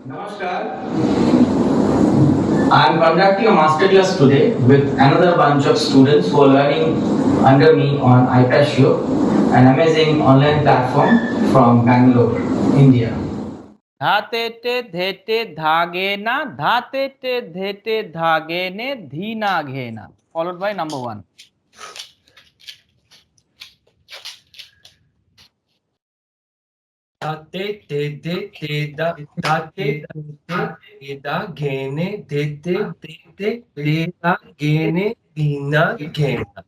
Namaskar. I am conducting a masterclass today with another bunch of students who are learning under me on Ipassio, an amazing online platform from Bangalore, India. धातेटे धेटे धागेना धातेटे धेटे धागेने Dhina घेना, followed by number 1. Date te de te da date te da gene de te de da gene dina gena.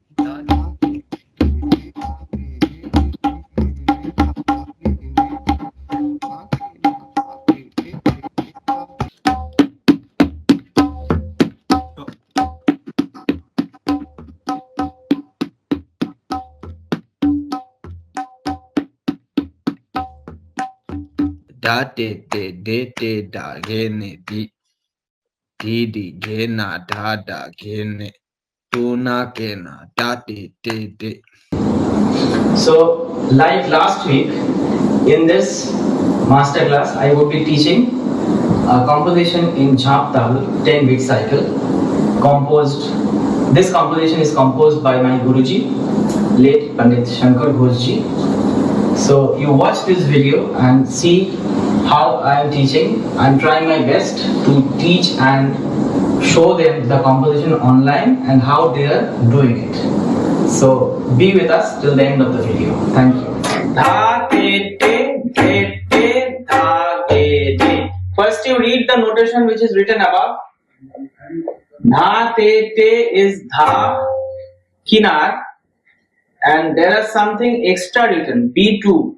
Da de da gene di gena da gene tuna gena da de. So, like last week, in this masterclass, I would be teaching a composition in Jhaptaal 10-beat cycle. This composition is composed by my Guruji, late Pandit Shankar Ghosh ji. So you watch this video and see how I am teaching. I am trying my best to teach and show them the composition online and how they are doing it. So be with us till the end of the video. Thank you. Dha te te te dha te te. First you read the notation which is written above. Dha te te is dha kinar, and there is something extra written, B2.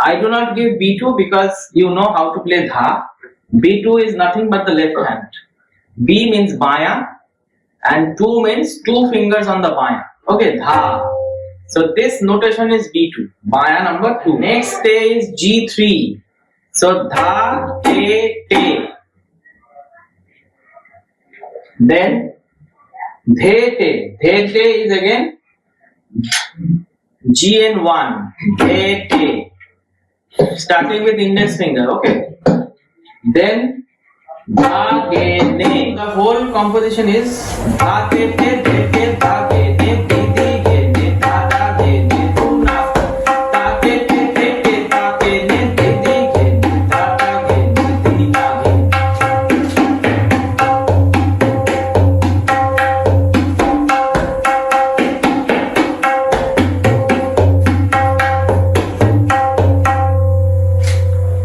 I do not give B2 because you know how to play dha. B2 is nothing but the left hand. B means baya and 2 means 2 fingers on the baya. Okay, dha. So this notation is B2, baya number 2. Next te is G3. So dha te te. Then the te. The te is again GN1, de te, starting with index finger, okay. Then da ge ne. The whole composition is da te te de te da ge ne di di ge ne da da ge ne do na da te te de te da ge ne di di ge ne da da ge ne di da ge.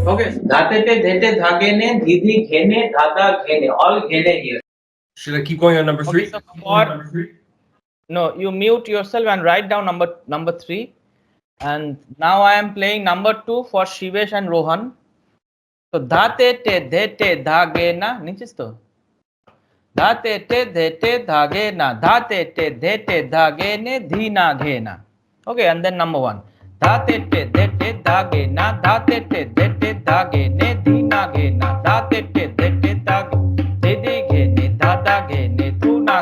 Okay, dhatete, dhete, dhagene, didi, ghene, dhada, ghene, all ghene here. Should I keep going on number 3? Okay, so no, you mute yourself and write down number 3. And now I am playing number 2 for Shivesh and Rohan. So dhatete dhete dhagena, nichisto. Dhatete dhete dhagena, dhatete dhete dhagene dhina ghena. Okay, and then number 1. Dhatete dhete dhagena, dhatete dhete dhagene dhina ghena, dhatete dhete dhagene dhidi ghene dhada ghene dhuna,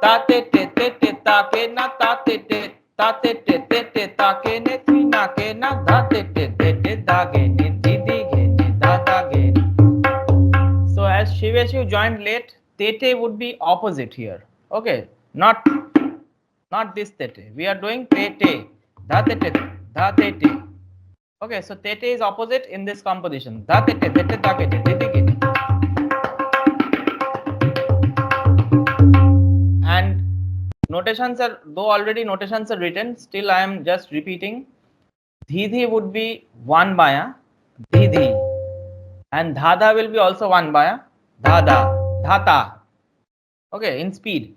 dhatete dhete dhagena, dhatete dhete dhagene dhina ghena, dhatete dhete dhagene dhidi ghene dhada ghene. So as Shivesh, you joined late, tete would be opposite here. Okay, not this tete. We are doing tete, dha tete, dha tete. Okay, so tete is opposite in this composition. Dha tete, tete, dha tete, tete, tete. And notations are, though already notations are written, still I am just repeating. Dhidhi would be 1 baya, dhidhi, and dhada will be also 1 baya, dhada, dhata. Okay, in speed.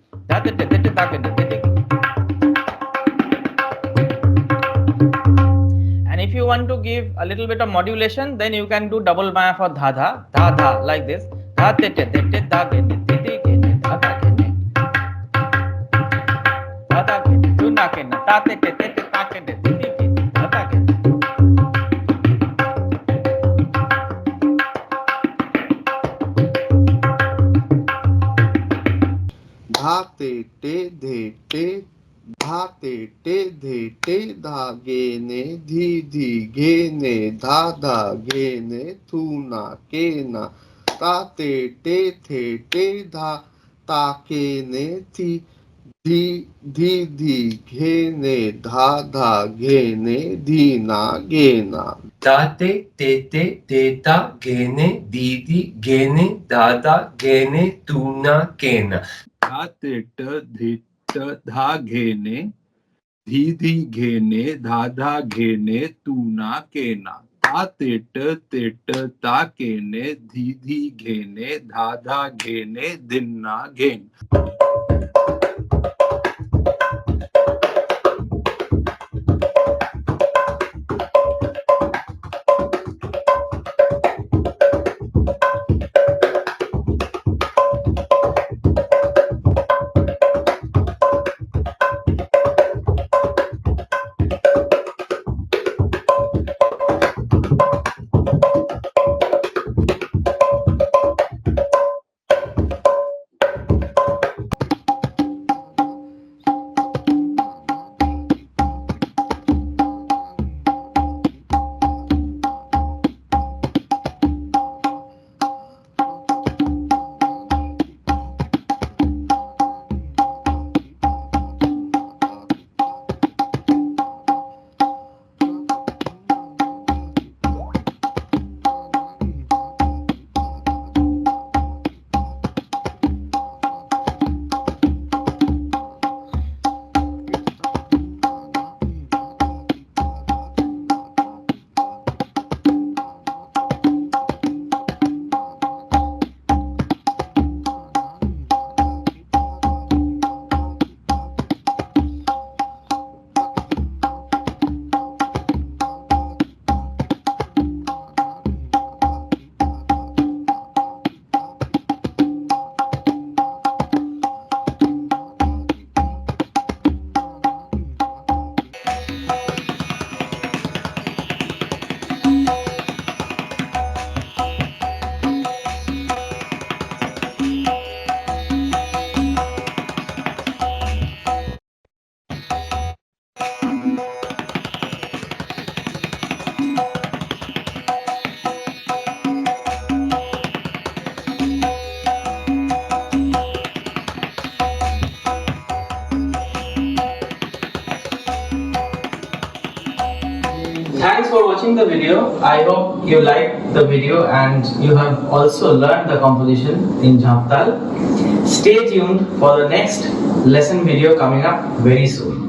And if you want to give a little bit of modulation, then you can do double maya for dha dha, like this. Dha te te te te dha ge ne ti ti ge ne dha dha ge ne dha dha ge ne du na ge ne ta te te te te ta ge ne ti ti ge ne dha dha ge ne. Dha te te de te धा ते टे धे टे धा गे ने धी धी गे ने धा धा गे ने थू ना के ना ता ते टे थे टे धा ता के ने थी धी धी धी घे ने धा धा घे ने धी ना गे ना दाते तेते तेता गेने दीदी गेने दादा गेने तूना केना धा तेट धिट धा घेने धीधी घेने धाधा घेने तूना केना ता तेट तेट ता केने धीधी घेने धाधा घेने दिन्ना घेन. Thanks for watching the video. I hope you liked the video and you have also learned the composition in Jhaptaal. Stay tuned for the next lesson video coming up very soon.